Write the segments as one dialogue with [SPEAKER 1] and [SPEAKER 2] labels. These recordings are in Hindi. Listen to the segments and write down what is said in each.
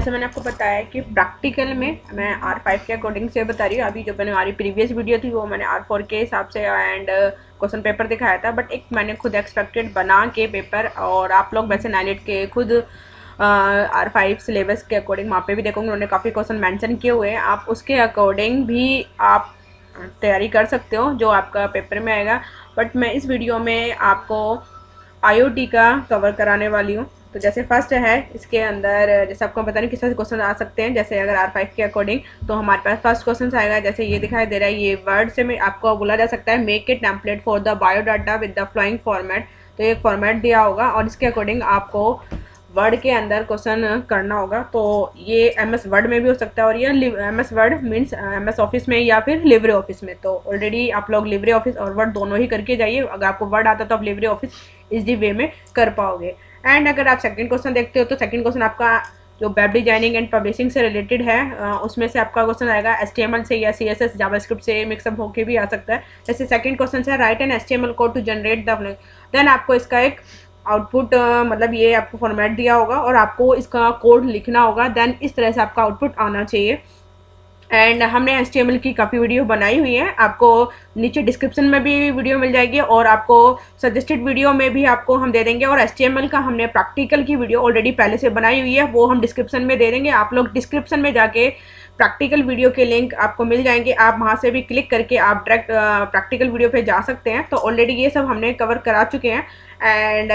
[SPEAKER 1] जैसे मैंने आपको बताया कि प्रैक्टिकल में मैं R5 के अकॉर्डिंग से बता रही हूँ। अभी जो मैंने हमारी प्रीवियस वीडियो थी वो मैंने R4 के हिसाब से एंड क्वेश्चन पेपर दिखाया था, बट एक मैंने खुद एक्सपेक्टेड बना के पेपर, और आप लोग वैसे नाइलेट के खुद R5 सिलेबस के अकॉर्डिंग वहाँ पे भी देखोगे उन्होंने काफ़ी क्वेश्चन मेंशन किए हुए हैं। आप उसके अकॉर्डिंग भी आप तैयारी कर सकते हो जो आपका पेपर में आएगा। बट मैं इस वीडियो में आपको IoT का कवर कराने वाली हूँ। तो जैसे फर्स्ट है इसके अंदर, जैसे आपको पता नहीं किस तरह से क्वेश्चन आ सकते हैं। जैसे अगर R5 के अकॉर्डिंग तो हमारे पास फर्स्ट क्वेश्चन आएगा, जैसे ये दिखाई दे रहा है, ये वर्ड से में आपको बोला जा सकता है make a template for the biodata with the flowing format. तो ये फॉर्मेट दिया होगा और इसके अकॉर्डिंग आपको वर्ड के अंदर क्वेश्चन करना होगा। तो ये MS वर्ड में भी हो सकता है, और ये MS word means MS office में या फिर लिब्रे ऑफिस में। तो ऑलरेडी आप लोग लिब्रे ऑफिस और वर्ड दोनों ही करके जाइए। अगर आपको वर्ड आता तो आप लिब्रे ऑफिस इजी वे में कर पाओगे। एंड अगर आप सेकंड क्वेश्चन देखते हो तो सेकंड क्वेश्चन आपका जो वेब डिजाइनिंग एंड पब्लिशिंग से रिलेटेड है, उसमें से आपका क्वेश्चन आएगा HTML से या CSS जावास्क्रिप्ट से मिक्सअप होके भी आ सकता है। जैसे सेकंड क्वेश्चन है write an HTML code to generate the, then आपको इसका एक आउटपुट मतलब ये आपको फॉर्मेट दिया होगा और आपको इसका कोड लिखना होगा। देन इस तरह से आपका आउटपुट आना चाहिए। एंड हमने HTML की काफ़ी वीडियो बनाई हुई है, आपको नीचे डिस्क्रिप्शन में भी वीडियो मिल जाएगी, और आपको सजेस्टेड वीडियो में भी आपको हम दे देंगे। और HTML का हमने प्रैक्टिकल की वीडियो ऑलरेडी पहले से बनाई हुई है, वो हम डिस्क्रिप्शन में दे देंगे। आप लोग डिस्क्रिप्शन में जाके प्रैक्टिकल वीडियो के लिंक आपको मिल जाएंगे, आप वहाँ से भी क्लिक करके आप डायरेक्ट प्रैक्टिकल वीडियो पे जा सकते हैं। तो ऑलरेडी ये सब हमने कवर करा चुके हैं। And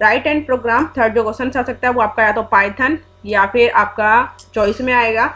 [SPEAKER 1] write and program third जो क्वेश्चन आ सकता है वो आपका या तो पाइथन या फिर आपका चॉइस में आएगा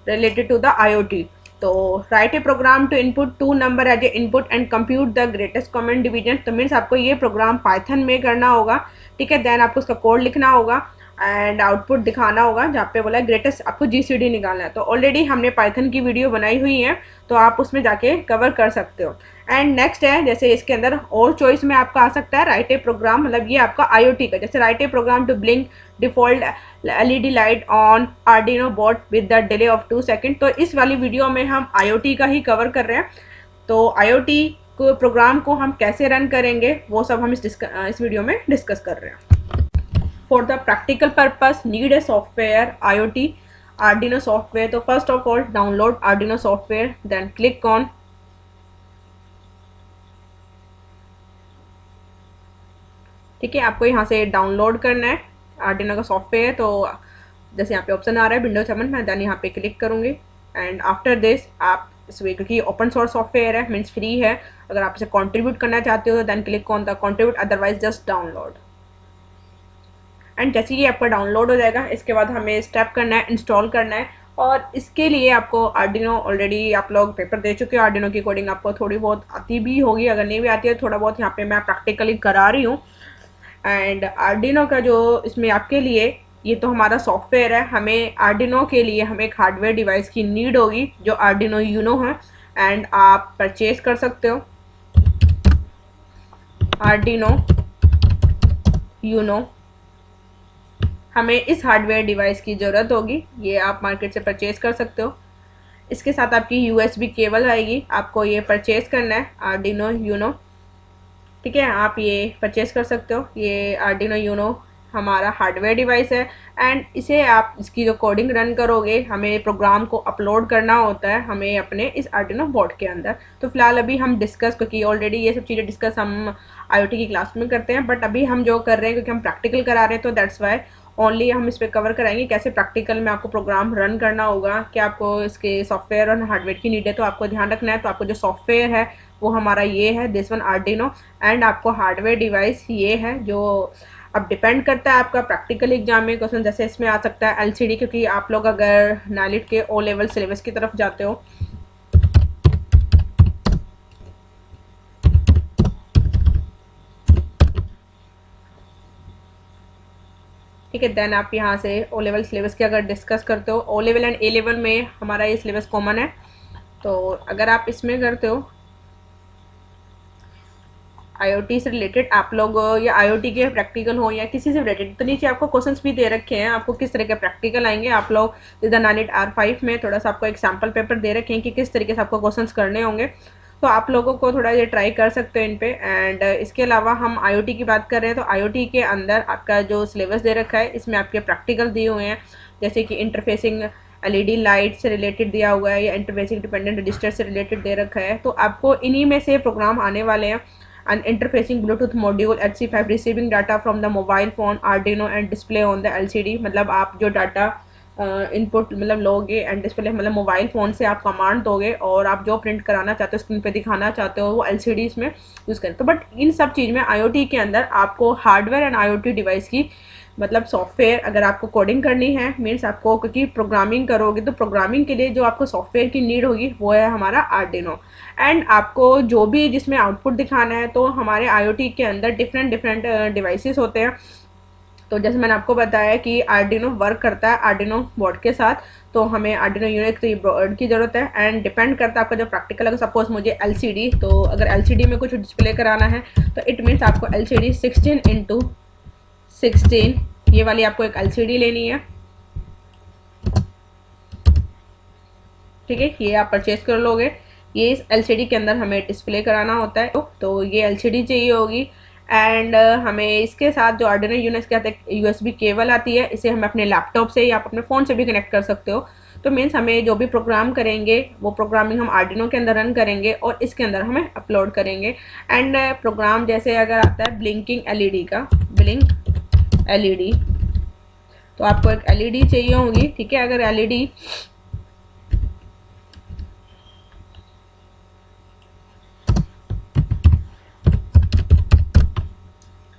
[SPEAKER 1] related to the IoT. तो write a program to input two number as a input and compute the greatest common division. तो मीन्स आपको ये प्रोग्राम पाइथन में करना होगा, ठीक है। देन आपको उसका कोड लिखना होगा एंड आउटपुट दिखाना होगा, जहाँ पे बोला है ग्रेटेस्ट आपको GCD निकालना है। तो ऑलरेडी हमने पाइथन की वीडियो बनाई हुई है, तो आप उसमें जाके कवर कर सकते हो। एंड नेक्स्ट है जैसे इसके अंदर और चॉइस में आपका आ सकता है राइट ए प्रोग्राम, मतलब ये आपका IoT का, जैसे write a program to blink default LED light on Arduino board with the delay of 2 second. तो इस वाली वीडियो में हम IoT का ही कवर कर रहे हैं। तो IoT को प्रोग्राम को हम कैसे रन करेंगे वो सब हम इस वीडियो में डिस्कस कर रहे हैं। For the practical purpose need a software IoT Arduino software. तो first of all download Arduino software, then click on, ठीक है। आपको यहाँ से डाउनलोड करना है Arduino का सॉफ्टवेयर। तो जैसे यहाँ पे ऑप्शन आ रहा है Windows 7, मैं देन यहाँ पे क्लिक करूँगी। एंड आफ्टर दिस आप इसमें, क्योंकि ओपन सोर्स सॉफ्टवेयर है मीन्स फ्री है, अगर आप इसे कंट्रीब्यूट करना चाहते हो तो then click on the contribute, otherwise just download. And जैसे ये आपका डाउनलोड हो जाएगा, इसके बाद हमें स्टेप करना है, इंस्टॉल करना है। और इसके लिए आपको Arduino, ऑलरेडी आप लोग पेपर दे चुके हो, Arduino की कोडिंग आपको थोड़ी बहुत आती भी होगी, अगर नहीं भी आती है थोड़ा बहुत यहाँ पे मैं प्रैक्टिकली करा रही हूँ। एंड Arduino का जो इसमें आपके लिए ये तो हमारा सॉफ्टवेयर है, हमें Arduino के लिए हमें एक हार्डवेयर डिवाइस की नीड होगी जो Arduino Uno है। एंड आप परचेज कर सकते हो Arduino Uno। हमें इस हार्डवेयर डिवाइस की ज़रूरत होगी, ये आप मार्केट से परचेज कर सकते हो। इसके साथ आपकी USB केबल आएगी, आपको ये परचेज करना है Arduino Uno, ठीक है। आप ये परचेज कर सकते हो। ये Arduino Uno हमारा हार्डवेयर डिवाइस है। एंड इसे आप इसकी जो कोडिंग रन करोगे, हमें प्रोग्राम को अपलोड करना होता है हमें अपने इस Arduino बोर्ड के अंदर। तो फिलहाल अभी हम डिस्कस, क्योंकि ऑलरेडी ये सब चीज़ें डिस्कस हम IoT की क्लास में करते हैं, बट अभी हम जो कर रहे हैं क्योंकि हम प्रैक्टिकल करा रहे हैं, तो दैट्स वाई ओनली हम इस पर कवर कराएंगे कैसे प्रैक्टिकल में आपको प्रोग्राम रन करना होगा, क्या आपको इसके सॉफ्टवेयर और हार्डवेयर की नीड है। तो आपको ध्यान रखना है। तो आपको जो सॉफ्टवेयर है वो हमारा ये है, दिस वन Arduino। एंड आपको हार्डवेयर डिवाइस ये है, जो अब डिपेंड करता है आपका प्रैक्टिकल एग्जाम में क्वेश्चन, जैसे इसमें आ सकता है LCD, क्योंकि आप लोग अगर नाइलेट के O लेवल सिलेबस की तरफ जाते हो ठीक है। देन आप यहाँ से O लेवल सिलेबस की अगर डिस्कस करते हो, O level and A level में हमारा ये सिलेबस कॉमन है। तो अगर आप इसमें करते हो IoT से रिलेटेड, आप लोग या IoT के प्रैक्टिकल हो या किसी से रिलेटेड, तो नीचे आपको क्वेश्चंस भी दे रखे हैं, आपको किस तरह के प्रैक्टिकल आएंगे। आप लोग जिधर नाइलेट R5 में थोड़ा सा आपको एक सैम्पल पेपर दे रखे हैं कि किस तरीके से आपको क्वेश्चंस करने होंगे। तो आप लोगों को थोड़ा ये ट्राई कर सकते हो इन पे। एंड इसके अलावा हम IoT की बात कर रहे हैं, तो IoT के अंदर आपका जो सिलेबस दे रखा है इसमें आपके प्रैक्टिकल दिए हुए हैं। जैसे कि इंटरफेसिंग एलईडी लाइट से रिलेटेड दिया हुआ है या इंटरफेसिंग डिपेंडेंट रजिस्टर से रिलेटेड दे रखा है। तो आपको इन्हीं में से प्रोग्राम आने वाले हैं। And interfacing Bluetooth module HC5 receiving data from the mobile phone Arduino and display on the LCD, मतलब आप जो डाटा इनपुट मतलब लोगे एंड डिस्प्ले मतलब मोबाइल फ़ोन से आप कमांड दोगे और आप जो प्रिंट कराना चाहते हो स्क्रीन पे दिखाना चाहते हो वो LCD इसमें यूज़ करें। तो बट इन सब चीज़ में IoT के अंदर आपको हार्डवेयर एंड IoT डिवाइस की मतलब सॉफ्टवेयर अगर आपको कोडिंग करनी है मीन्स आपको, क्योंकि प्रोग्रामिंग करोगे तो प्रोग्रामिंग के लिए जो आपको सॉफ्टवेयर की नीड होगी वो है हमारा आर्डिनो। एंड आपको जो भी जिसमें आउटपुट दिखाना है तो हमारे IoT के अंदर डिफरेंट डिवाइसेस होते हैं। तो जैसे मैंने आपको बताया कि आर्डिनो वर्क करता है आर्डिनो बोर्ड के साथ, तो हमें आर्डिनो यूनो बोर्ड की ज़रूरत है। एंड डिपेंड करता है आपका जो प्रैक्टिकल, अगर सपोज मुझे LCD, तो अगर LCD में कुछ डिस्प्ले कराना है तो इट मीन्स आपको LCD 16x16 ये वाली आपको एक LCD लेनी है, ठीक है। ये आप परचेज कर लोगे। ये इस LCD के अंदर हमें डिस्प्ले कराना होता है, तो ये LCD चाहिए होगी। एंड हमें इसके साथ जो आर्डिनो यूनो के साथ एक USB केबल आती है, इसे हम अपने लैपटॉप से या अपने फ़ोन से भी कनेक्ट कर सकते हो। तो मीन्स हमें जो भी प्रोग्राम करेंगे वो प्रोग्रामिंग हम आर्डिनो के अंदर रन करेंगे और इसके अंदर हमें अपलोड करेंगे। एंड प्रोग्राम जैसे अगर आता है ब्लिंकिंग LED का, ब्लिंक LED, तो आपको एक LED चाहिए होगी, ठीक है। अगर LED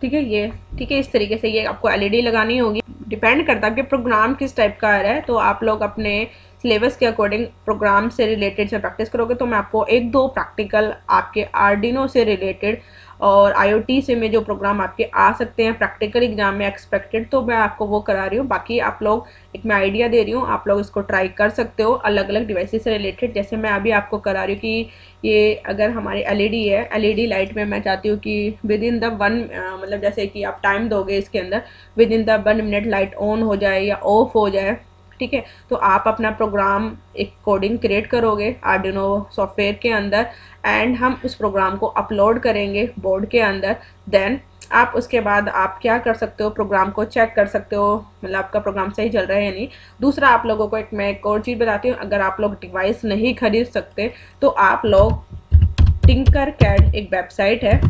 [SPEAKER 1] ठीक है, ये ठीक है, इस तरीके से ये आपको LED लगानी होगी। डिपेंड करता है कि प्रोग्राम किस टाइप का आ रहा है, तो आप लोग अपने सिलेबस के अकॉर्डिंग प्रोग्राम से रिलेटेड से प्रैक्टिस करोगे। तो मैं आपको एक दो प्रैक्टिकल आपके आर्डिनो से रिलेटेड और IoT से में जो प्रोग्राम आपके आ सकते हैं प्रैक्टिकल एग्जाम में एक्सपेक्टेड, तो मैं आपको वो करा रही हूँ। बाकी आप लोग एक मैं आइडिया दे रही हूँ, आप लोग इसको ट्राई कर सकते हो अलग अलग डिवाइसेस से रिलेटेड। जैसे मैं अभी आपको करा रही हूँ कि ये अगर हमारी LED है, LED लाइट में मैं चाहती हूँ कि विद इन द वन मतलब जैसे कि आप टाइम दोगे इसके अंदर with in the 1 minute light on हो जाए या ऑफ हो जाए, ठीक है। तो आप अपना प्रोग्राम एक कोडिंग क्रिएट करोगे आर्डिनो सॉफ्टवेयर के अंदर एंड हम उस प्रोग्राम को अपलोड करेंगे बोर्ड के अंदर। देन आप उसके बाद आप क्या कर सकते हो, प्रोग्राम को चेक कर सकते हो मतलब आपका प्रोग्राम सही चल रहा है या नहीं। दूसरा आप लोगों को मैं एक और चीज़ बताती हूँ, अगर आप लोग डिवाइस नहीं खरीद सकते तो आप लोग टिंकरकैड एक वेबसाइट है,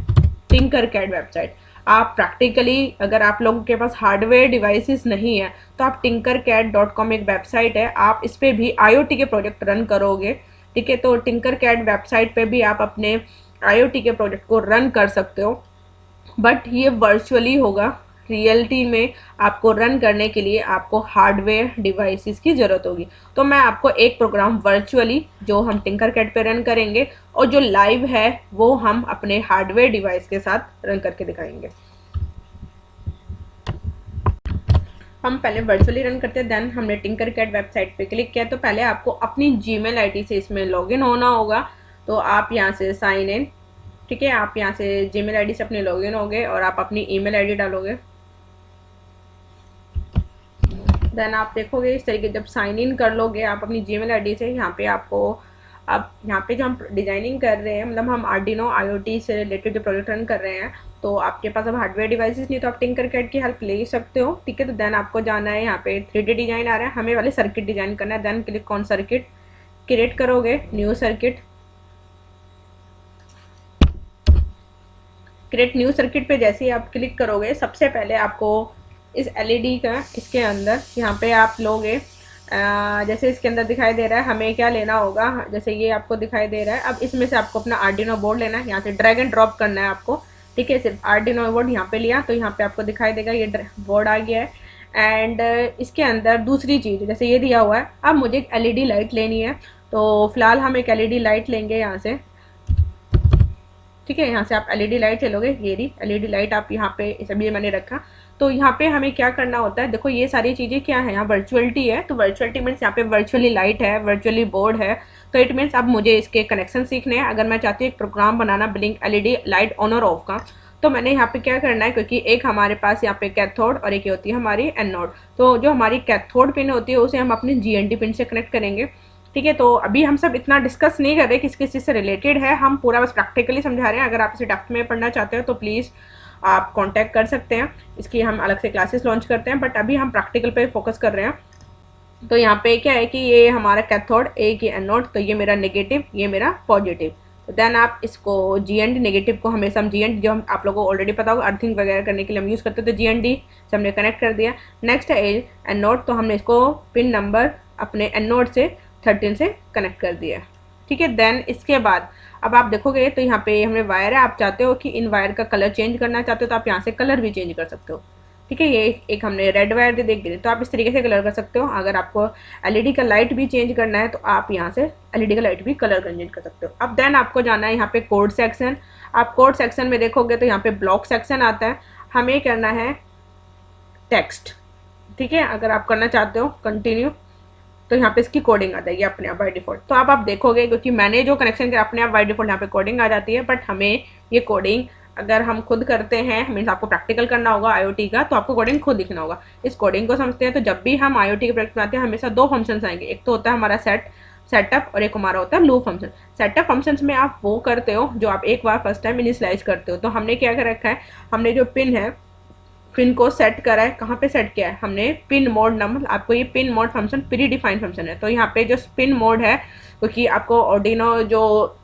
[SPEAKER 1] टिंकरकैड वेबसाइट, आप प्रैक्टिकली अगर आप लोगों के पास हार्डवेयर डिवाइसेस नहीं है तो आप tinkercad.com एक वेबसाइट है, आप इस पर भी IoT के प्रोजेक्ट रन करोगे, ठीक है। तो tinkercad वेबसाइट पे भी आप अपने IoT के प्रोजेक्ट को रन कर सकते हो, बट ये वर्चुअली होगा। रियलिटी में आपको रन करने के लिए आपको हार्डवेयर डिवाइसेस की ज़रूरत होगी। तो मैं आपको एक प्रोग्राम वर्चुअली जो हम टिंकरकैड पे रन करेंगे और जो लाइव है वो हम अपने हार्डवेयर डिवाइस के साथ रन करके दिखाएंगे। हम पहले वर्चुअली रन करते हैं, देन हमने टिंकरकैड वेबसाइट पे क्लिक किया। तो पहले आपको अपनी जीमेल आईडी से इसमें लॉगिन होना होगा। तो आप यहाँ से साइन इन, ठीक है, आप यहाँ से जीमेल आईडी से अपने लॉगिन होगे और आप अपनी ईमेल आईडी डालोगे। देन आप देखोगे इस तरीके जब साइन इन कर लोगे आप अपनी जीमेल आईडी से, यहाँ पे आपको अब यहाँ पे जो हम डिजाइनिंग कर रहे हैं मतलब हम आर्डिनो IoT से रिलेटेड जो प्रोजेक्ट रन कर रहे हैं, तो आपके पास अब हार्डवेयर डिवाइसेस नहीं तो आप टिंकरकैड की हेल्प ले सकते हो, ठीक है। तो देन आपको जाना है, यहाँ पे 3D डिजाइन आ रहा है, हमें वाले सर्किट डिजाइन करना है। Then click on circuit, create करोगे new circuit, create new circuit पे जैसे ही आप क्लिक करोगे सबसे पहले आपको इस LED का इसके अंदर यहाँ पे आप लोगे जैसे इसके अंदर दिखाई दे रहा है हमें क्या लेना होगा, जैसे ये आपको दिखाई दे रहा है। अब इसमें से आपको अपना आर्डिनो बोर्ड लेना है, यहाँ से ड्रैग एंड ड्रॉप करना है आपको, ठीक है। सिर्फ आर्डिनो बोर्ड यहाँ पे लिया तो यहाँ पे आपको दिखाई देगा ये बोर्ड आ गया है। एंड इसके अंदर दूसरी चीज़ जैसे ये दिया हुआ है, अब मुझे एक LED लाइट लेनी है, तो फिलहाल हम एक LED लाइट लेंगे यहाँ से, ठीक है। यहाँ से आप LED लाइट ले लोगे, ये रही LED लाइट आप यहाँ पे इस अभी मैंने रखा। तो यहाँ पे हमें क्या करना होता है, देखो ये सारी चीज़ें क्या है, यहाँ वर्चुअलिटी है, तो वर्चुअलिटी मीन्स यहाँ पे वर्चुअली लाइट है, वर्चुअली बोर्ड है। तो इट मीन्स अब मुझे इसके कनेक्शन सीखने हैं। अगर मैं चाहती हूँ एक प्रोग्राम बनाना ब्लिंक LED लाइट ऑन और ऑफ का, तो मैंने यहाँ पे क्या करना है, क्योंकि एक हमारे पास यहाँ पे कैथोड और एक होती है हमारी एनोड, तो जो हमारी कैथोड पिन होती है उसे हम अपनी GND पिन से कनेक्ट करेंगे, ठीक है। तो अभी हम सब इतना डिस्कस नहीं कर रहे किस किस चीज़ से रिलेटेड है, हम पूरा बस प्रैक्टिकली समझा रहे हैं। अगर आप इसे डेप्थ में पढ़ना चाहते हो तो प्लीज़ आप कांटेक्ट कर सकते हैं, इसकी हम अलग से क्लासेस लॉन्च करते हैं, बट अभी हम प्रैक्टिकल पे फोकस कर रहे हैं। तो यहाँ पे क्या है कि ये हमारा कैथोड, एक ये एनोड, तो ये मेरा नेगेटिव, ये मेरा पॉजिटिव। तो देन आप इसको GND, नेगेटिव को हमेशा हम GND, जो हम आप लोगों को ऑलरेडी पता होगा अर्थिंग वगैरह करने के लिए हम यूज़ करते थे GND से हमने कनेक्ट कर दिया। नेक्स्ट है एनोड, तो हमने इसको पिन नंबर अपने एनोड से 13 से कनेक्ट कर दिया। ठीक है, देन इसके बाद अब आप देखोगे तो यहाँ पे हमें वायर है, आप चाहते हो कि इन वायर का कलर चेंज करना चाहते हो तो आप यहाँ से कलर भी चेंज कर सकते हो। ठीक है, ये एक हमने रेड वायर दे दी, तो आप इस तरीके से कलर कर सकते हो। अगर आपको एलईडी का लाइट भी चेंज करना है तो आप यहाँ से एलईडी का लाइट भी कलर चेंज कर सकते हो। अब देन आपको जाना है यहाँ पे कोड सेक्शन। आप कोड सेक्शन में देखोगे तो यहाँ पे ब्लॉक सेक्शन आता है, हमें करना है टेक्स्ट। ठीक है, अगर आप करना चाहते हो कंटिन्यू तो यहाँ पे इसकी कोडिंग आ जाएगी अपने आप बाय डिफॉल्ट। तो आप देखोगे क्योंकि मैंने जो कनेक्शन किया अपने आप बाय डिफॉल्ट यहाँ पे कोडिंग आ जाती है, बट हमें ये कोडिंग अगर हम खुद करते हैं, मीन्स आपको प्रैक्टिकल करना होगा IoT का, तो आपको कोडिंग खुद लिखना होगा। इस कोडिंग को समझते हैं तो जब भी हम IoT के प्रोजेक्ट बनाते हैं हमेशा दो फंक्शंस आएंगे, एक तो होता है हमारा सेटअप और एक हमारा होता है लूप फंक्शन। सेटअप फंक्शंस में आप वो करते हो जो आप एक बार फर्स्ट टाइम इनिशियलाइज करते हो। तो हमने क्या कर रखा है, हमने जो पिन है, पिन को सेट करा है, कहाँ पे सेट किया है हमने पिन मोड नंबर। आपको ये pin mode function pre defined function है, तो यहाँ पे जो पिन मोड है, क्योंकि आपको ऑर्डिनो जो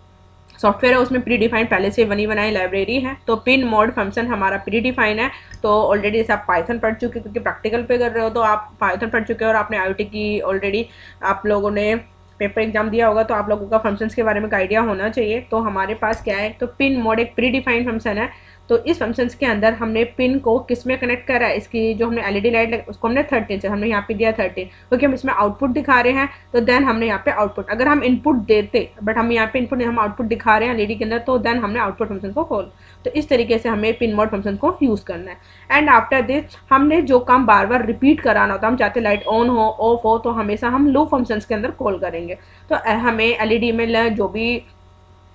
[SPEAKER 1] सॉफ्टवेयर है उसमें प्री डिफाइन पहले से बनी बनाई लाइब्रेरी है, तो पिन मोड फंक्शन हमारा प्री डिफाइन है। तो ऑलरेडी जैसे आप पाइथन पढ़ चुके, क्योंकि प्रैक्टिकल पे कर रहे हो तो आप पाइथन पढ़ चुके हो और आपने IoT की ऑलरेडी आप लोगों ने पेपर एग्जाम दिया होगा, तो आप लोगों का फंक्शंस के बारे में आइडिया होना चाहिए। तो हमारे पास क्या है, तो पिन मोड एक प्री डिफाइंड फंक्शन है। तो इस फंक्शंस के अंदर हमने पिन को किस में कनेक्ट करा है, इसकी जो हमने एलईडी लाइट उसको हमने 13 से, हमने यहाँ पे दिया 13 क्योंकि हम इसमें आउटपुट दिखा रहे हैं। तो देन हमने यहाँ पे आउटपुट, अगर हम इनपुट देते बट हम यहाँ पे इनपुट हम आउटपुट दिखा रहे हैं एलईडी के अंदर, तो देन हमने आउटपुट फंक्शन को कॉल। तो इस तरीके से हमें पिन मोड फंक्शन को यूज़ करना है। एंड आफ्टर दिस हमने जो काम बार बार रिपीट कराना होता है, हम चाहते लाइट ऑन हो ऑफ हो, तो हमेशा हम लूप फंक्शंस के अंदर कॉल करेंगे। तो हमें एलईडी में जो भी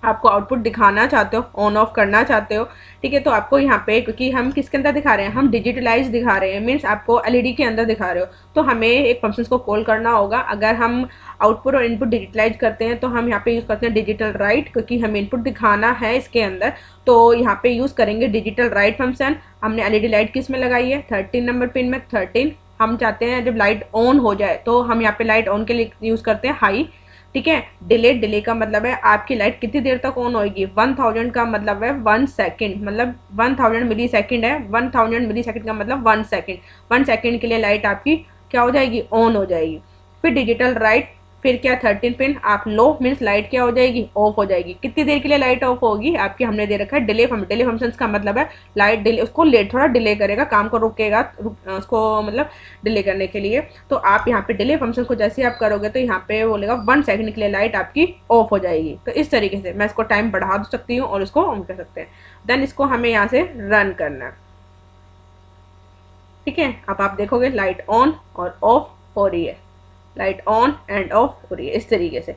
[SPEAKER 1] आपको आउटपुट दिखाना चाहते हो, ऑन ऑफ करना चाहते हो, ठीक है, तो आपको यहाँ पे, क्योंकि हम किसके अंदर दिखा रहे हैं, हम डिजिटलाइज दिखा रहे हैं, मीन्स आपको एलईडी के अंदर दिखा रहे हो, तो हमें एक फंक्शंस को कॉल करना होगा। अगर हम आउटपुट और इनपुट डिजिटलाइज करते हैं तो हम यहाँ पे यूज़ करते हैं डिजिटल राइट, क्योंकि हमें इनपुट दिखाना है इसके अंदर, तो यहाँ पे यूज़ करेंगे डिजिटल राइट फंक्शन। हमने एलईडी लाइट किस में लगाई है, 13 नंबर पिन में। 13 हम चाहते हैं जब लाइट ऑन हो जाए, तो हम यहाँ पे लाइट ऑन के लिए यूज़ करते हैं हाई। ठीक है, डिले का मतलब है आपकी लाइट कितनी देर तक ऑन होएगी, 1000 का मतलब है 1 सेकेंड, मतलब 1000 मिली सेकेंड है, 1000 मिली सेकेंड का मतलब 1 सेकेंड। 1 सेकेंड के लिए लाइट आपकी क्या हो जाएगी, ऑन हो जाएगी। फिर डिजिटल राइट, फिर क्या 13 पिन आप लो, मीन्स लाइट क्या हो जाएगी, ऑफ हो जाएगी। कितनी देर के लिए लाइट ऑफ होगी आपकी, हमने दे रखा है डिले फंक्शन। डिले फंक्शन का मतलब है लाइट डिले, उसको लेट थोड़ा डिले करेगा, काम को रुकेगा, उसको मतलब डिले करने के लिए। तो आप यहाँ पे डिले फंक्शन को जैसे आप करोगे तो यहाँ पे बोलेगा 1 सेकंड के लिए लाइट आपकी ऑफ हो जाएगी। तो इस तरीके से मैं इसको टाइम बढ़ा सकती हूँ और इसको ऑन कर सकते हैं। देन इसको हमें यहाँ से रन करना है। ठीक है, अब आप देखोगे लाइट ऑन और ऑफ हो रही है, लाइट ऑन एंड ऑफ हो रही है इस तरीके से।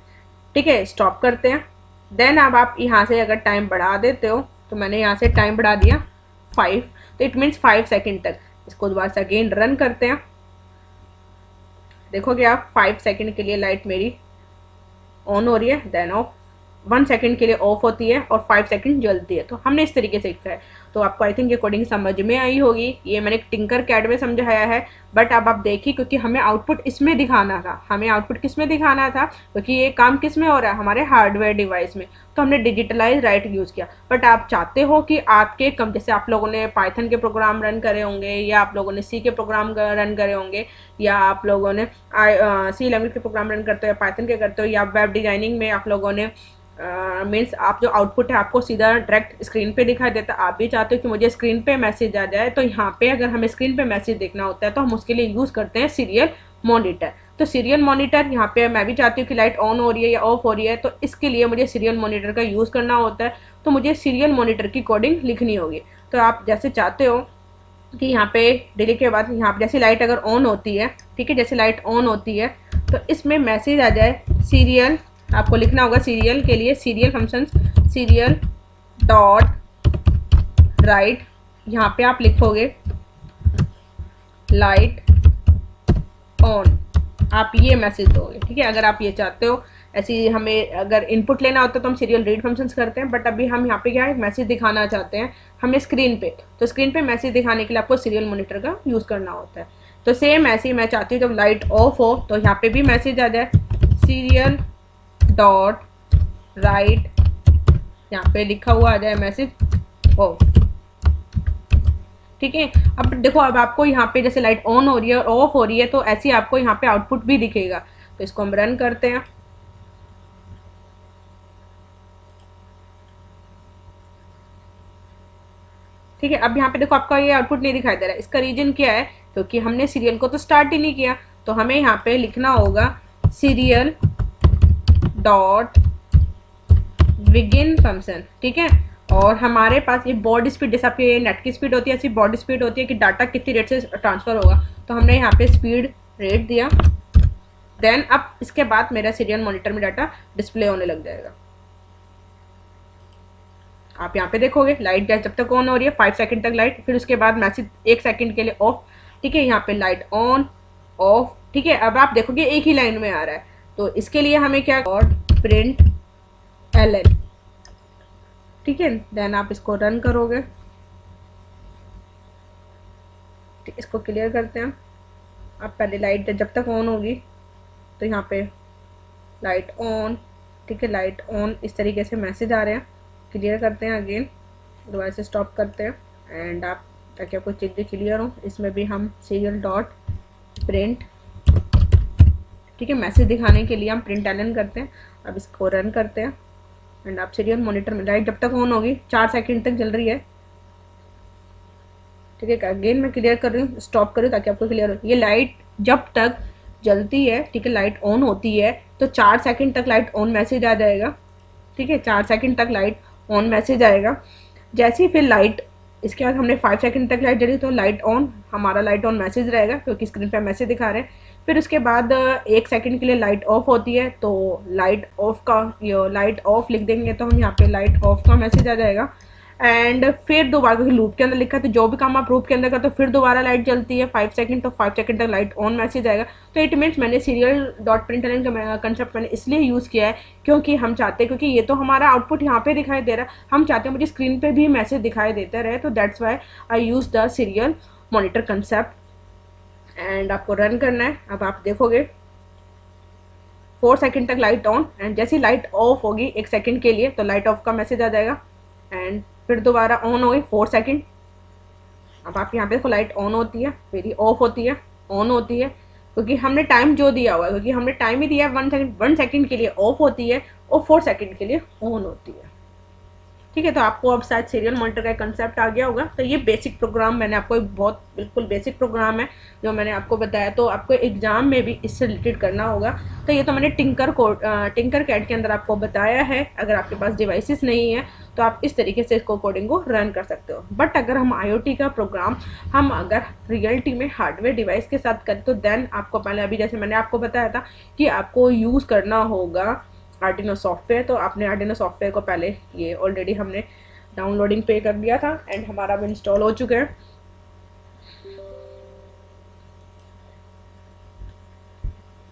[SPEAKER 1] ठीक है, स्टॉप करते हैं। देन अब आप यहाँ से अगर टाइम बढ़ा देते हो, तो मैंने यहाँ से टाइम बढ़ा दिया 5, तो इट मीन्स 5 सेकेंड तक। इसको दोबारा से अगेन रन करते हैं, देखोगे आप 5 सेकेंड के लिए लाइट मेरी ऑन हो रही है, देन ऑफ, 1 सेकेंड के लिए ऑफ होती है और 5 सेकेंड जलती है। तो हमने इस तरीके से सीखा है। तो आपको आई थिंक ये कोडिंग समझ में आई होगी। ये मैंने टिंकर कैड में समझाया है, बट अब आप देखिए क्योंकि हमें आउटपुट इसमें दिखाना था, हमें आउटपुट किस में दिखाना था, क्योंकि ये काम किस में हो रहा है, हमारे हार्डवेयर डिवाइस में, तो हमने डिजिटलाइज राइट यूज़ किया। बट आप चाहते हो कि आपके कम, जैसे आप लोगों ने पाइथन के प्रोग्राम रन करे होंगे, या आप लोगों ने सी के प्रोग्राम रन करे होंगे, या आप लोगों ने सी लैंग्वेज के प्रोग्राम रन करते हो, या पाइथन के करते हो, या वेब डिज़ाइनिंग में आप लोगों ने मीन्स आप जो आउटपुट है आपको सीधा डायरेक्ट स्क्रीन पे दिखाई देता है। आप भी चाहते हो कि मुझे स्क्रीन पे मैसेज आ जाए, तो यहाँ पे अगर हमें स्क्रीन पे मैसेज देखना होता है तो हम उसके लिए यूज़ करते हैं सीरियल मॉनिटर। तो सीरियल मॉनिटर यहाँ पे मैं भी चाहती हूँ कि लाइट ऑन हो रही है या ऑफ हो रही है, तो इसके लिए मुझे सीरियल मॉनिटर का यूज़ करना होता है। तो मुझे सीरियल मॉनिटर की कोडिंग लिखनी होगी। तो आप जैसे चाहते हो कि यहाँ पे डिले के बाद यहाँ पे जैसे लाइट अगर ऑन होती है, ठीक है, जैसे लाइट ऑन होती है तो इसमें मैसेज आ जाए सीरियल, आपको लिखना होगा सीरियल के लिए serial function, serial dot right, यहाँ पे आप लिखोगे लाइट ऑन, आप ये मैसेज दोगे। ठीक है, अगर आप ये चाहते हो, ऐसी हमें अगर इनपुट लेना होता है तो हम सीरियल रीड फंक्शंस करते हैं, बट अभी हम यहाँ पे क्या है मैसेज दिखाना चाहते हैं हमें स्क्रीन पे, तो स्क्रीन पे मैसेज दिखाने के लिए आपको सीरियल मॉनिटर का यूज़ करना होता है। तो सेम ऐसे ही मैं चाहती हूँ जब लाइट ऑफ हो तो यहाँ पे भी मैसेज आ जाए सीरियल डॉट राइट, यहाँ पे लिखा हुआ आ जाए मैसेज ऑफ। ठीक है, अब देखो अब आपको यहाँ पे जैसे लाइट ऑन हो रही है और ऑफ हो रही है तो ऐसे ही आपको यहाँ पे आउटपुट भी दिखेगा। तो इसको हम रन करते हैं। ठीक है, अब यहाँ पे देखो आपका ये आउटपुट नहीं दिखाई दे रहा है। इसका रीजन क्या है, क्योंकि हमने सीरियल को तो स्टार्ट ही नहीं किया। तो हमें यहाँ पे लिखना होगा सीरियल डॉट बिगिन फंक्शन। ठीक है, और हमारे पास ये बॉर्ड स्पीड, जैसे आपकी ये नेट की स्पीड होती है ऐसी बॉर्ड स्पीड होती है कि डाटा कितनी रेट से ट्रांसफर होगा। तो हमने यहाँ पे स्पीड रेट दिया। देन अब इसके बाद मेरा सीरियल मॉनिटर में डाटा डिस्प्ले होने लग जाएगा। आप यहाँ पे देखोगे लाइट जब तक ऑन हो रही है 5 सेकंड तक लाइट, फिर उसके बाद मैसेज 1 सेकंड के लिए ऑफ। ठीक है, यहाँ पे लाइट ऑन ऑफ। ठीक है, अब आप देखोगे एक ही लाइन में आ रहा है। तो इसके लिए हमें क्या प्रिंट एल। ठीक है, देन आप इसको रन करोगे। इसको क्लियर करते हैं। अब पहले लाइट जब तक ऑन होगी तो यहाँ पे लाइट ऑन। ठीक है, लाइट ऑन, इस तरीके से मैसेज आ रहे हैं। क्लियर करते हैं अगेन, दोबारा से स्टॉप करते हैं एंड आप ताकि आपको चीज़ भी क्लियर हो। इसमें भी हम सीरियल डॉट प्रिंट, ठीक है, मैसेज दिखाने के लिए हम प्रिंट एलन करते हैं। अब इसको रन करते हैं एंड आप सीरियल मॉनिटर में लाइट जब तक ऑन होगी 4 सेकंड तक जल रही है। ठीक है, अगेन मैं क्लियर कर रही हूँ, स्टॉप कर रही हूँ ताकि आपको क्लियर हो। ये लाइट जब तक जलती है, ठीक है, लाइट ऑन होती है तो 4 सेकंड तक लाइट ऑन मैसेज आ जाएगा। ठीक है, 4 सेकंड तक लाइट ऑन मैसेज आएगा। जैसे ही फिर लाइट, इसके बाद हमने 5 सेकंड तक लाइट जली तो लाइट ऑन, हमारा लाइट ऑन मैसेज रहेगा क्योंकि स्क्रीन पे मैसेज दिखा रहे हैं। फिर उसके बाद 1 सेकंड के लिए लाइट ऑफ होती है तो लाइट ऑफ का, ये लाइट ऑफ लिख देंगे तो हम यहाँ पे लाइट ऑफ का मैसेज आ जाएगा। एंड फिर दोबारा, क्योंकि लूप के अंदर लिखा है तो जो भी काम आप लूप के अंदर करते हो फिर दोबारा लाइट जलती है 5 सेकंड, तो 5 सेकंड तक लाइट ऑन मैसेज आएगा। तो इट मीन्स मैंने सीरियल डॉट प्रिंट का कंसेप्ट मैंने इसलिए यूज़ किया है क्योंकि हम चाहते हैं, क्योंकि ये तो हमारा आउटपुट यहाँ पे दिखाई दे रहा है, हम चाहते हैं मुझे स्क्रीन पे भी मैसेज दिखाई देते रहे। तो that's why I use the serial monitor concept. And आपको रन करना है। अब आप देखोगे 4 सेकंड तक लाइट ऑन एंड जैसी लाइट ऑफ होगी 1 सेकंड के लिए तो लाइट ऑफ का मैसेज आ जाएगा एंड फिर दोबारा ऑन हो गई 4 सेकंड। अब आप यहाँ पे देखो लाइट ऑन होती है, फिर ऑफ होती है, ऑन होती है, क्योंकि हमने टाइम जो दिया हुआ है, क्योंकि हमने टाइम ही दिया है 1 सेकंड के लिए ऑफ होती है और 4 सेकंड के लिए ऑन होती है। ठीक है, तो आपको अब शायद सीरियल मॉनिटर का कंसेप्ट आ गया होगा। तो ये बेसिक प्रोग्राम मैंने आपको, बहुत बिल्कुल बेसिक प्रोग्राम है जो मैंने आपको बताया। तो आपको एग्जाम में भी इससे रिलेटेड करना होगा। तो ये तो मैंने टिंकर कैड के अंदर आपको बताया है। अगर आपके पास डिवाइसेस नहीं है तो आप इस तरीके से इसको कोडिंग को रन कर सकते हो। बट अगर हम IoT का प्रोग्राम हम अगर रियलिटी में हार्डवेयर डिवाइस के साथ करें तो देन आपको पहले, अभी जैसे मैंने आपको बताया था कि आपको यूज़ करना होगा आर्डिनो सॉफ्टवेयर। तो आपने आर्डिनो सॉफ्टवेयर को पहले, ये ऑलरेडी हमने डाउनलोडिंग पे कर दिया था एंड हमारा अब इंस्टॉल हो चुका है।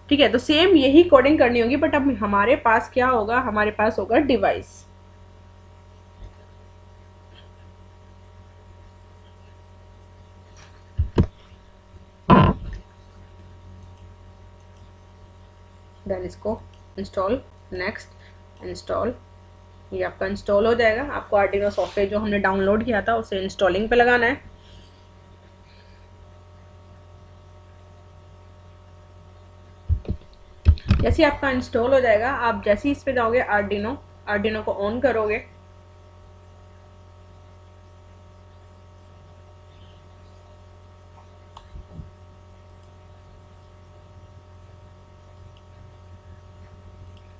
[SPEAKER 1] ठीक है, तो सेम यही कोडिंग करनी होगी बट अब हमारे पास क्या होगा, हमारे पास होगा डिवाइस। देन इसको इंस्टॉल, नेक्स्ट इंस्टॉल, ये आपका इंस्टॉल हो जाएगा। आपको आर्डिनो सॉफ्टवेयर जो हमने डाउनलोड किया था उसे इंस्टॉलिंग पे लगाना है। जैसे आपका इंस्टॉल हो जाएगा, आप जैसे ही इस पे जाओगे आर्डिनो को ऑन करोगे,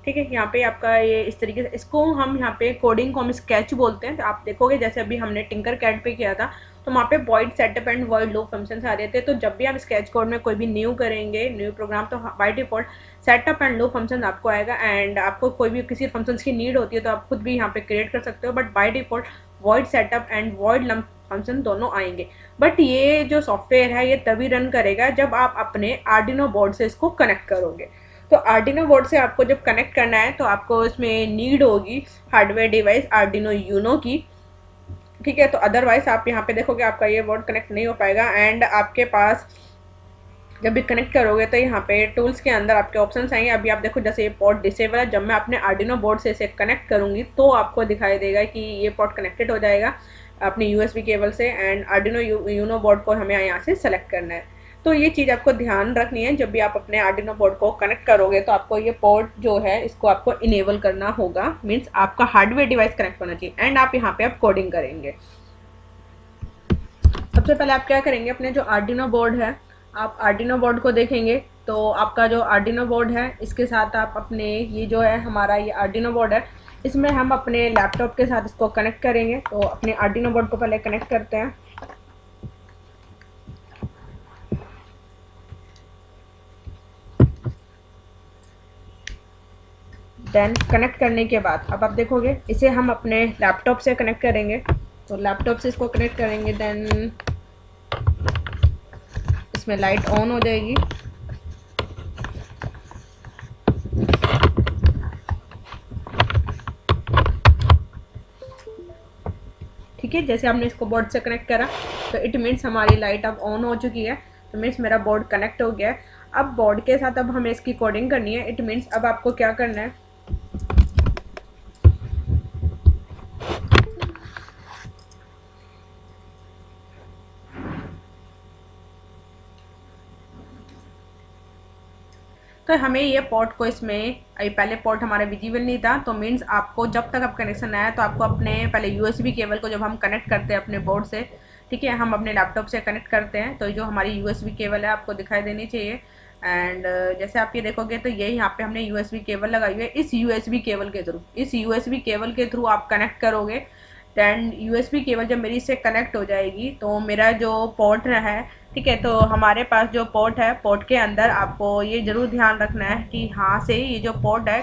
[SPEAKER 1] ठीक है, यहाँ पे आपका ये इस तरीके से, इसको हम यहाँ पे कोडिंग को हम स्केच बोलते हैं। तो आप देखोगे जैसे अभी हमने टिंकर कैड पे किया था तो वहाँ पे void setup and void loop functions आ रहे थे। तो जब भी हम स्केच कोड में कोई भी न्यू करेंगे, न्यू प्रोग्राम, तो by default setup and loop function आपको आएगा। एंड आपको कोई भी किसी फंक्शंस की नीड होती है तो आप खुद भी यहाँ पे क्रिएट कर सकते हो, but by default void setup and void lump function दोनों आएंगे। बट ये जो सॉफ्टवेयर है ये तभी रन करेगा जब आप अपने आर्डिनो बोर्ड से इसको कनेक्ट करोगे। तो आर्डिनो बोर्ड से आपको जब कनेक्ट करना है तो आपको इसमें नीड होगी हार्डवेयर डिवाइस आर्डिनो यूनो की। ठीक है, तो अदरवाइज आप यहाँ पे देखोगे आपका ये बोर्ड कनेक्ट नहीं हो पाएगा एंड आपके पास जब भी कनेक्ट करोगे तो यहाँ पे टूल्स के अंदर आपके ऑप्शंस आएंगे। अभी आप देखो जैसे ये पोर्ट डिसेबल है, जब मैं अपने आर्डिनो बोर्ड से इसे कनेक्ट करूँगी तो आपको दिखाई देगा कि ये पोर्ट कनेक्टेड हो जाएगा अपनी यूएसबी केबल से, एंड आर्डिनो यूनो बोर्ड को हमें यहाँ से सेलेक्ट करना है। तो ये चीज़ आपको ध्यान रखनी है, जब भी आप अपने आर्डिनो बोर्ड को कनेक्ट करोगे तो आपको ये पोर्ट जो है इसको आपको इनेबल करना होगा, मीन्स आपका हार्डवेयर डिवाइस कनेक्ट होना चाहिए। एंड आप यहाँ पे आप कोडिंग करेंगे। सबसे पहले आप क्या करेंगे, अपने जो आर्डिनो बोर्ड है, आप आर्डिनो बोर्ड को देखेंगे तो आपका जो आर्डिनो बोर्ड है इसके साथ आप अपने ये जो है हमारा ये आर्डिनो बोर्ड है, इसमें हम अपने लैपटॉप के साथ इसको कनेक्ट करेंगे। तो अपने आर्डिनो बोर्ड को पहले कनेक्ट करते हैं। देन कनेक्ट करने के बाद अब आप देखोगे इसे हम अपने लैपटॉप से कनेक्ट करेंगे। तो लैपटॉप से इसको कनेक्ट करेंगे, देन इसमें लाइट ऑन हो जाएगी। ठीक है, जैसे आपने इसको बोर्ड से कनेक्ट करा तो इट मीन्स हमारी लाइट अब ऑन हो चुकी है, तो मीन्स मेरा बोर्ड कनेक्ट हो गया है। अब बोर्ड के साथ अब हमें इसकी कोडिंग करनी है। इट मीन्स अब आपको क्या करना है, तो हमें ये पोर्ट को इसमें पहले पोर्ट हमारा विजिबल नहीं था, तो मीन्स आपको जब तक आप कनेक्शन आया तो आपको अपने पहले यूएसबी केबल को जब हम कनेक्ट करते हैं अपने बोर्ड से, ठीक है, हम अपने लैपटॉप से कनेक्ट करते हैं तो जो हमारी यूएसबी केबल है आपको दिखाई देनी चाहिए। एंड जैसे आप ये देखोगे तो ये यहाँ पे हमने यूएसबी केबल लगाई हुई है। इस यूएसबी केबल के थ्रू आप कनेक्ट करोगे। दैन यूएसबी केबल जब मेरी इससे कनेक्ट हो जाएगी तो मेरा जो पोर्ट है, ठीक है, तो हमारे पास जो पोर्ट है, पोर्ट के अंदर आपको ये ज़रूर ध्यान रखना है कि यहाँ से ये जो पोर्ट है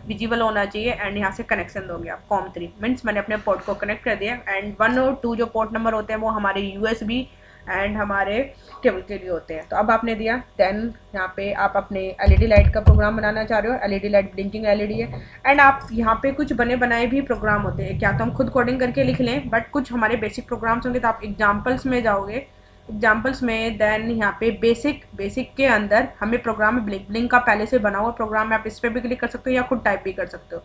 [SPEAKER 1] विजिबल होना चाहिए। एंड यहाँ से कनेक्शन दोगे आप COM3 मीन्स मैंने अपने पोर्ट को कनेक्ट कर दिया। एंड 1 और 2 जो पोर्ट नंबर होते हैं वो हमारे यूएसबी एंड हमारे केबल के लिए होते हैं। तो अब आपने दिया, देन यहाँ पे आप अपने एलईडी लाइट का प्रोग्राम बनाना चाह रहे हो। एलईडी लाइट ब्लिंकिंग एलईडी है। एंड आप यहाँ पे कुछ बने बनाए भी प्रोग्राम होते हैं, क्या तो हम खुद कोडिंग करके लिख लें, बट कुछ हमारे बेसिक प्रोग्राम्स होंगे तो आप एग्जाम्पल्स में जाओगे। एग्जाम्पल्स में देन यहाँ पे बेसिक के अंदर हमें प्रोग्राम ब्लिंक का पहले से बना हुआ प्रोग्राम है, आप इस पर भी क्लिक कर सकते हो या खुद टाइप भी कर सकते हो।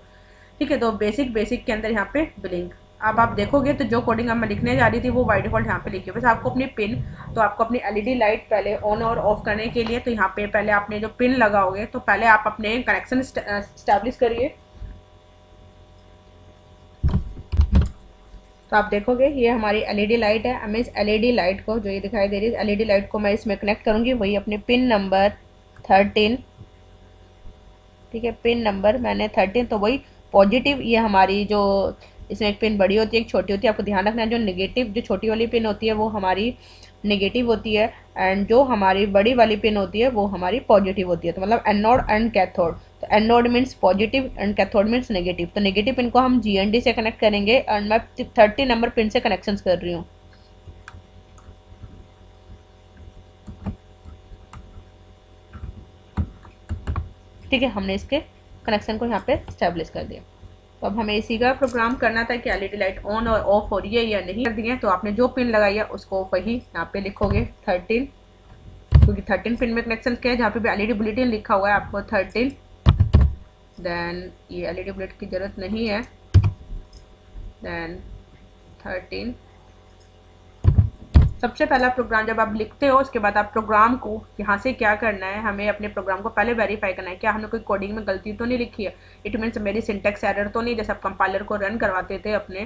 [SPEAKER 1] ठीक है, तो बेसिक के अंदर यहाँ पे ब्लिंक। अब आप देखोगे तो जो कोडिंग अब मैं लिखने जा रही थी वो बाय डिफॉल्ट यहाँ पे लिखी है। बस आपको अपनी पिन, तो आपको अपनी एलईडी लाइट पहले ऑन और ऑफ करने के लिए तो यहाँ पे पहले आपने जो पिन लगाओगे तो पहले आप अपने कनेक्शन स्टैब्लिश करिए। तो आप देखोगे ये हमारी एलईडी लाइट है। मैं इस एलईडी लाइट को, जो ये दिखाई दे रही है एलईडी लाइट को, मैं इसमें कनेक्ट करूँगी वही अपने पिन नंबर 13। ठीक है, पिन नंबर मैंने 13, तो वही पॉजिटिव, ये हमारी जो इसमें एक पिन बड़ी होती है एक छोटी होती है, आपको ध्यान रखना है जो नेगेटिव, जो छोटी वाली पिन होती है वो हमारी नेगेटिव होती है, एंड जो हमारी बड़ी वाली पिन होती है वो हमारी पॉजिटिव होती है। तो मतलब एनोड एंड कैथोड, तो anode means positive and cathode means negative. तो नेगेटिव पिन को हम जीएनडी से कनेक्ट करेंगे, एंड मैं 30 नंबर पिन से कनेक्शन कर रही हूँ। ठीक है, हमने इसके कनेक्शन को यहाँ पे स्टैब्लिश कर दिया। तो अब हमें इसी का प्रोग्राम करना था कि एलईडी लाइट ऑन और ऑफ हो रही है या नहीं कर दी है। तो आपने जो पिन लगाई है उसको वही यहाँ पे लिखोगे 13, क्योंकि 13 पिन में कनेक्शन किया है। जहाँ पे भी एलईडी बुलेटिन लिखा हुआ है आपको 13, देन ये एलईडी बुलेट की ज़रूरत नहीं है, देन 13। सबसे पहला प्रोग्राम जब आप लिखते हो उसके बाद आप प्रोग्राम को यहाँ से क्या करना है, हमें अपने प्रोग्राम को पहले वेरीफाई करना है क्या हमने कोई कोडिंग में गलती तो नहीं लिखी है। इट मीन्स मेरी सिंटेक्स एरर तो नहीं, जैसे आप कंपाइलर को रन करवाते थे अपने,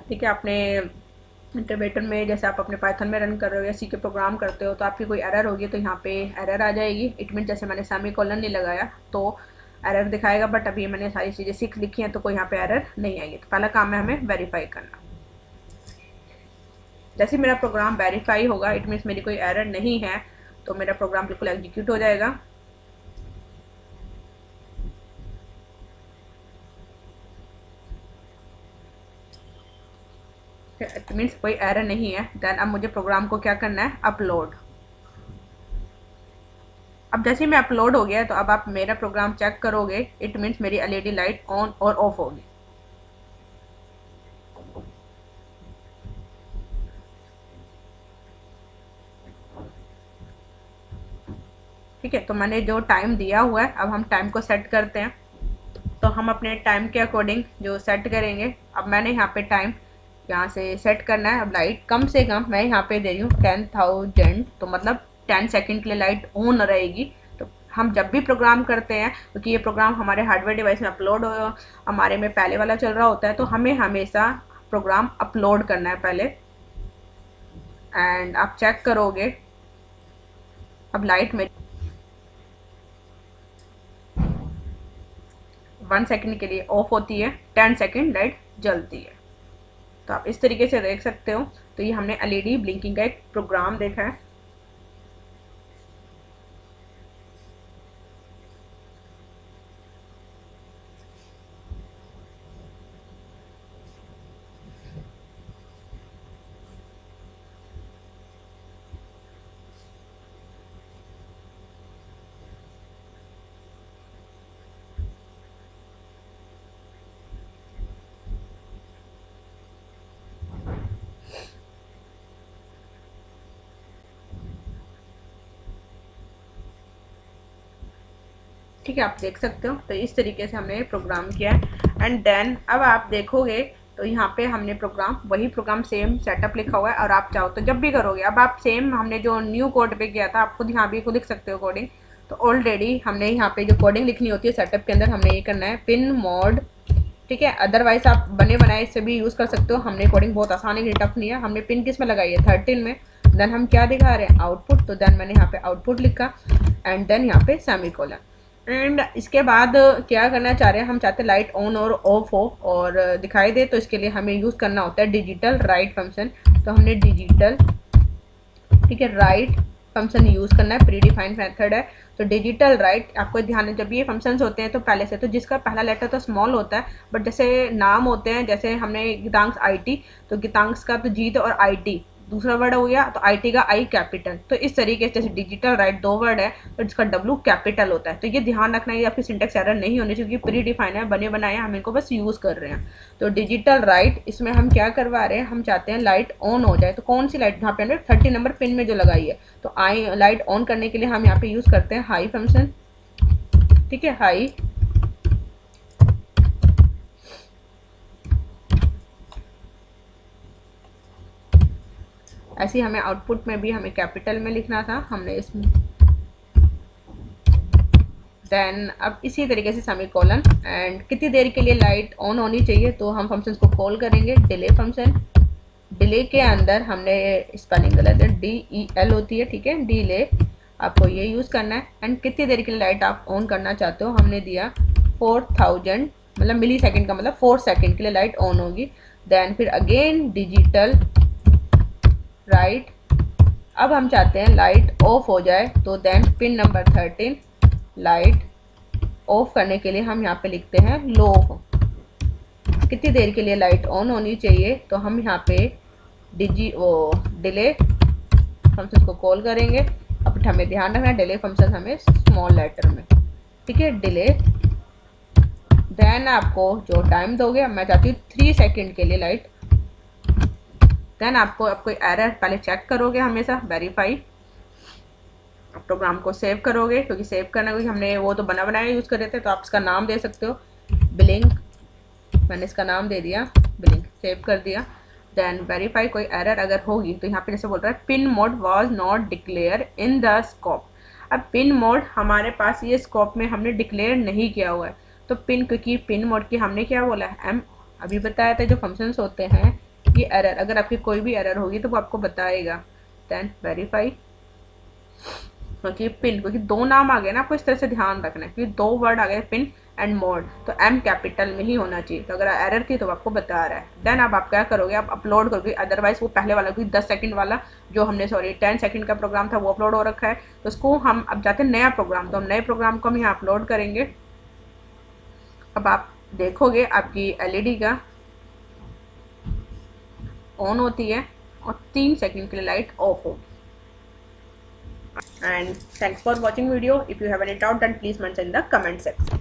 [SPEAKER 1] ठीक है, अपने इंटरप्रेटर में, जैसे आप अपने पाइथन में रन कर रहे हो या सी के प्रोग्राम करते हो तो आपकी कोई एरर होगी तो यहाँ पे एरर आ जाएगी। इट मीन्स जैसे मैंने सेमीकोलन नहीं लगाया तो एरर दिखाएगा, बट अभी मैंने सारी चीज़ें सीख लिखी हैं तो कोई यहाँ पे एरर नहीं आएगी। तो पहला काम है हमें वेरीफाई करना। जैसे मेरा प्रोग्राम वेरीफाई होगा इट मीन्स मेरी कोई एरर नहीं है तो मेरा प्रोग्राम बिल्कुल एग्जीक्यूट हो जाएगा। इट मीन्स कोई एरर नहीं है। देन अब मुझे प्रोग्राम को क्या करना है, अपलोड। अब जैसे मैं अपलोड हो गया तो अब आप मेरा प्रोग्राम चेक करोगे, इट मीन्स मेरी एलईडी लाइट ऑन और ऑफ होगी। ठीक है, तो मैंने जो टाइम दिया हुआ है, अब हम टाइम को सेट करते हैं। तो हम अपने टाइम के अकॉर्डिंग जो सेट करेंगे, अब मैंने यहाँ पे टाइम यहाँ से सेट करना है। अब लाइट कम से कम मैं यहाँ पे दे रही हूँ 10,000, तो मतलब 10 सेकंड के लिए लाइट ऑन रहेगी। तो हम जब भी प्रोग्राम करते हैं, क्योंकि ये प्रोग्राम हमारे हार्डवेयर डिवाइस में अपलोड हमारे में पहले वाला चल रहा होता है, तो हमें हमेशा प्रोग्राम अपलोड करना है पहले। एंड आप चेक करोगे, अब लाइट में 1 सेकंड के लिए ऑफ होती है, 10 सेकंड लाइट जलती है। तो आप इस तरीके से देख सकते हो। तो ये हमने एलईडी ब्लिंकिंग का एक प्रोग्राम देखा है। ठीक है, आप देख सकते हो। तो इस तरीके से हमने प्रोग्राम किया है। एंड देन अब आप देखोगे तो यहाँ पे हमने प्रोग्राम, वही प्रोग्राम सेम सेटअप लिखा हुआ है। और आप चाहो तो जब भी करोगे, अब आप सेम हमने जो न्यू कोड पे किया था, आप खुद यहाँ भी खुद लिख सकते हो कोडिंग। तो ऑलरेडी हमने यहाँ पे जो कोडिंग लिखनी होती है सेटअप के अंदर, हमने ये करना है पिन मोड। ठीक है, अदरवाइज आप बने बनाए इससे भी यूज़ कर सकते हो। हमने कोडिंग बहुत आसान है, टफ नहीं है। हमने पिन किस में लगाई है, 13 में। देन हम क्या दिखा रहे हैं, आउटपुट। तो देन मैंने यहाँ पे आउटपुट लिखा एंड देन यहाँ पे सेमीकोलन। एंड इसके बाद क्या करना चाह रहे हैं, हम चाहते हैं लाइट ऑन और ऑफ हो और दिखाई दे। तो इसके लिए हमें यूज़ करना होता है डिजिटल राइट फंक्शन। तो हमने डिजिटल, ठीक है, राइट फंक्शन यूज़ करना है, प्री डिफाइंड मेथड है। तो डिजिटल राइट, आपको ध्यान है जब ये फंक्शंस होते हैं तो पहले से तो जिसका पहला लेटर तो स्मॉल होता है, बट जैसे नाम होते हैं, जैसे हमने गीतांश IT, तो गीतांश का तो जीत और IT दूसरा वर्ड हो गया, तो IT का I कैपिटल। तो इस तरीके से जैसे डिजिटल राइट 2 वर्ड है तो जिसका W कैपिटल होता है। तो ये ध्यान रखना, ये आपकी सिंटेक्स एरर नहीं होनी चाहिए, प्री डिफाइन है, बने बनाए हैं, हम इनको बस यूज़ कर रहे हैं। तो डिजिटल राइट, इसमें हम क्या करवा रहे हैं, हम चाहते हैं लाइट ऑन हो जाए। तो कौन सी लाइट, यहाँ पे हमने 30 नंबर पिन में जो लगाई है, तो आई लाइट ऑन करने के लिए हम यहाँ पे यूज़ करते हैं हाई फंक्शन। ठीक है, हाई। ऐसे ही हमें आउटपुट में भी हमें कैपिटल में लिखना था, हमने इसमें। देन अब इसी तरीके से सेमीकोलन। एंड कितनी देर के लिए लाइट ऑन होनी चाहिए, तो हम फंक्शंस को कॉल करेंगे, डिले फंक्शन। डिले के अंदर हमने स्पेलिंग गलत है, DEL होती है, ठीक है, डिले, आपको ये यूज़ करना है। एंड कितनी देर के लिए लाइट आप ऑन करना चाहते हो, हमने दिया 4000, मतलब मिली सेकेंड का मतलब 4 सेकेंड के लिए लाइट ऑन होगी। देन फिर अगेन डिजिटल राइट, अब हम चाहते हैं लाइट ऑफ हो जाए, तो then pin number 13 light off करने के लिए हम यहाँ पे लिखते हैं लो। कितनी देर के लिए लाइट ऑन होनी चाहिए, तो हम यहाँ पे डिले फंक्शन को कॉल करेंगे। अब हमें ध्यान रखना है डिले फंक्शन हमें स्मॉल लेटर में, ठीक है, डिले। देन आपको जो टाइम दोगे, मैं चाहती हूँ 3 सेकेंड के लिए लाइट। देन आपको एरर पहले चेक करोगे, हमेशा वेरीफाई। प्रोग्राम को सेव करोगे, क्योंकि सेव करना, क्योंकि हमने वो तो बना बनाया यूज़ कर रहे थे, तो आप इसका नाम दे सकते हो ब्लिंक। मैंने इसका नाम दे दिया ब्लिंक, सेव कर दिया। देन वेरीफाई, कोई एरर अगर होगी तो यहाँ पे जैसे बोल रहा है pin mode was not declare in the scope. अब पिन मोड हमारे पास ये स्कोप में हमने डिक्लेयर नहीं किया हुआ है। तो पिन, क्योंकि पिन मोड की हमने क्या बोला है, अभी बताया था जो फंक्शंस होते हैं, ये एरर, अगर आपकी कोई भी एरर होगी तो वो आपको बताएगा। देन वेरीफाई, क्योंकि पिन, क्योंकि 2 नाम आ गए ना, आपको इस तरह से ध्यान रखना है, क्योंकि 2 वर्ड आ गए पिन एंड मोड, तो M कैपिटल में ही होना चाहिए। तो अगर एरर थी तो आपको बता रहा है। देन अब आप क्या करोगे, आप अपलोड करोगे। अदरवाइज वो पहले वाला, क्योंकि 10 सेकंड वाला जो हमने 10 सेकंड का प्रोग्राम था वो अपलोड हो रखा है। तो उसको हम अब जाते हैं नया प्रोग्राम, तो हम नए प्रोग्राम को हम यहाँ अपलोड करेंगे। अब आप देखोगे आपकी LED का ऑन होती है और 3 सेकंड के लिए लाइट ऑफ होगी। And thanks for watching video. If you have any doubt, then please mention in the comment section.